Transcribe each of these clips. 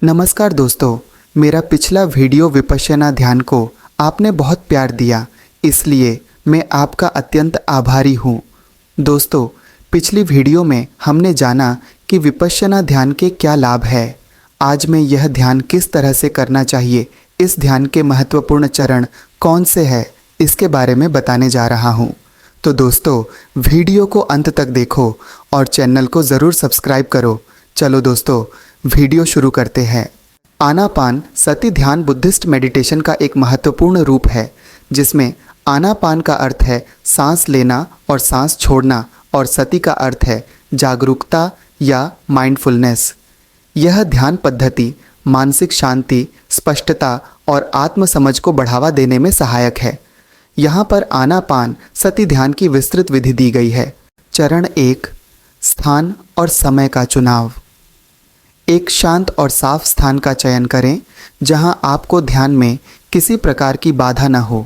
नमस्कार दोस्तों, मेरा पिछला वीडियो विपश्यना ध्यान को आपने बहुत प्यार दिया, इसलिए मैं आपका अत्यंत आभारी हूँ। दोस्तों, पिछली वीडियो में हमने जाना कि विपश्यना ध्यान के क्या लाभ है। आज मैं यह ध्यान किस तरह से करना चाहिए, इस ध्यान के महत्वपूर्ण चरण कौन से हैं, इसके बारे में बताने जा रहा हूँ। तो दोस्तों, वीडियो को अंत तक देखो और चैनल को ज़रूर सब्सक्राइब करो। चलो दोस्तों, वीडियो शुरू करते हैं। आनापान सति ध्यान बुद्धिस्ट मेडिटेशन का एक महत्वपूर्ण रूप है, जिसमें आनापान का अर्थ है सांस लेना और सांस छोड़ना, और सति का अर्थ है जागरूकता या माइंडफुलनेस। यह ध्यान पद्धति मानसिक शांति, स्पष्टता और आत्मसमझ को बढ़ावा देने में सहायक है। यहाँ पर आनापान सति ध्यान की विस्तृत विधि दी गई है। चरण 1, स्थान और समय का चुनाव। एक शांत और साफ स्थान का चयन करें जहां आपको ध्यान में किसी प्रकार की बाधा न हो।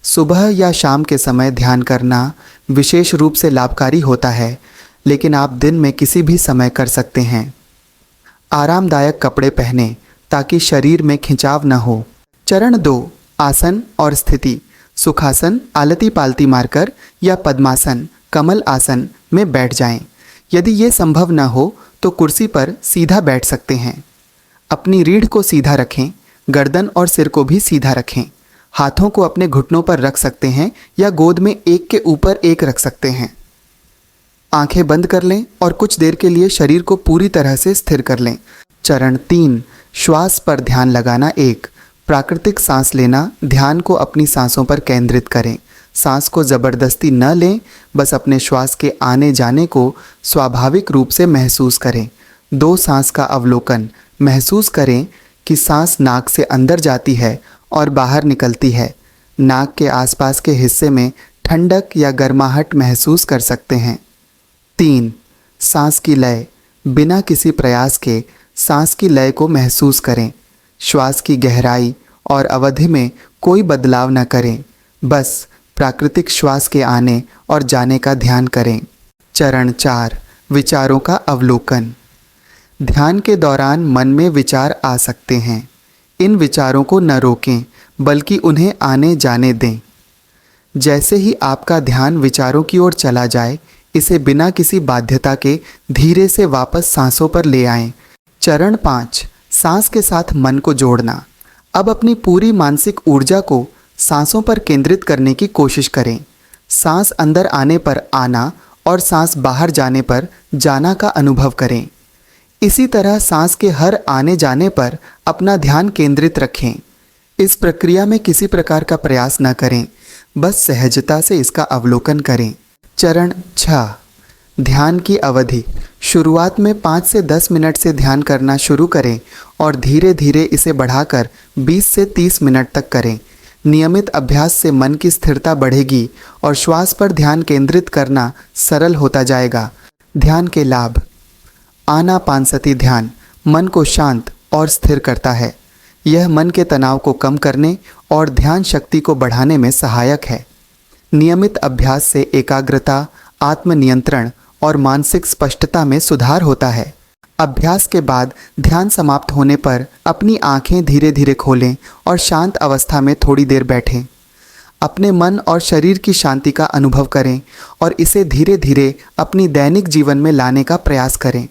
सुबह या शाम के समय ध्यान करना विशेष रूप से लाभकारी होता है, लेकिन आप दिन में किसी भी समय कर सकते हैं। आरामदायक कपड़े पहनें ताकि शरीर में खिंचाव न हो। चरण 2, आसन और स्थिति। सुखासन आलती पालती मारकर या पद्मासन कमल आसन में बैठ जाएं। यदि ये संभव न हो तो कुर्सी पर सीधा बैठ सकते हैं। अपनी रीढ़ को सीधा रखें, गर्दन और सिर को भी सीधा रखें। हाथों को अपने घुटनों पर रख सकते हैं या गोद में एक के ऊपर एक रख सकते हैं। आंखें बंद कर लें और कुछ देर के लिए शरीर को पूरी तरह से स्थिर कर लें। चरण 3, श्वास पर ध्यान लगाना। 1, प्राकृतिक सांस लेना। ध्यान को अपनी सांसों पर केंद्रित करें। सांस को ज़बरदस्ती न लें, बस अपने श्वास के आने जाने को स्वाभाविक रूप से महसूस करें। 2 सांस का अवलोकन। महसूस करें कि सांस नाक से अंदर जाती है और बाहर निकलती है। नाक के आसपास के हिस्से में ठंडक या गर्माहट महसूस कर सकते हैं। 3, सांस की लय। बिना किसी प्रयास के सांस की लय को महसूस करें। श्वास की गहराई और अवधि में कोई बदलाव न करें, बस प्राकृतिक श्वास के आने और जाने का ध्यान करें। चरण 4, विचारों का अवलोकन। ध्यान के दौरान मन में विचार आ सकते हैं। इन विचारों को न रोकें, बल्कि उन्हें आने जाने दें। जैसे ही आपका ध्यान विचारों की ओर चला जाए, इसे बिना किसी बाध्यता के धीरे से वापस सांसों पर ले आएं। चरण 5, सांस के साथ मन को जोड़ना। अब अपनी पूरी मानसिक ऊर्जा को सांसों पर केंद्रित करने की कोशिश करें। सांस अंदर आने पर आना और सांस बाहर जाने पर जाना का अनुभव करें। इसी तरह सांस के हर आने जाने पर अपना ध्यान केंद्रित रखें। इस प्रक्रिया में किसी प्रकार का प्रयास न करें, बस सहजता से इसका अवलोकन करें। चरण 6, ध्यान की अवधि। शुरुआत में 5 से 10 मिनट से ध्यान करना शुरू करें और धीरे धीरे इसे बढ़ाकर 20 से 30 मिनट तक करें। नियमित अभ्यास से मन की स्थिरता बढ़ेगी और श्वास पर ध्यान केंद्रित करना सरल होता जाएगा। ध्यान के लाभ। आनापानसति ध्यान मन को शांत और स्थिर करता है। यह मन के तनाव को कम करने और ध्यान शक्ति को बढ़ाने में सहायक है। नियमित अभ्यास से एकाग्रता, आत्मनियंत्रण और मानसिक स्पष्टता में सुधार होता है। अभ्यास के बाद ध्यान समाप्त होने पर अपनी आंखें धीरे धीरे खोलें और शांत अवस्था में थोड़ी देर बैठें। अपने मन और शरीर की शांति का अनुभव करें और इसे धीरे धीरे अपनी दैनिक जीवन में लाने का प्रयास करें।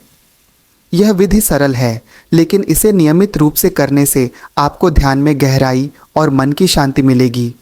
यह विधि सरल है, लेकिन इसे नियमित रूप से करने से आपको ध्यान में गहराई और मन की शांति मिलेगी।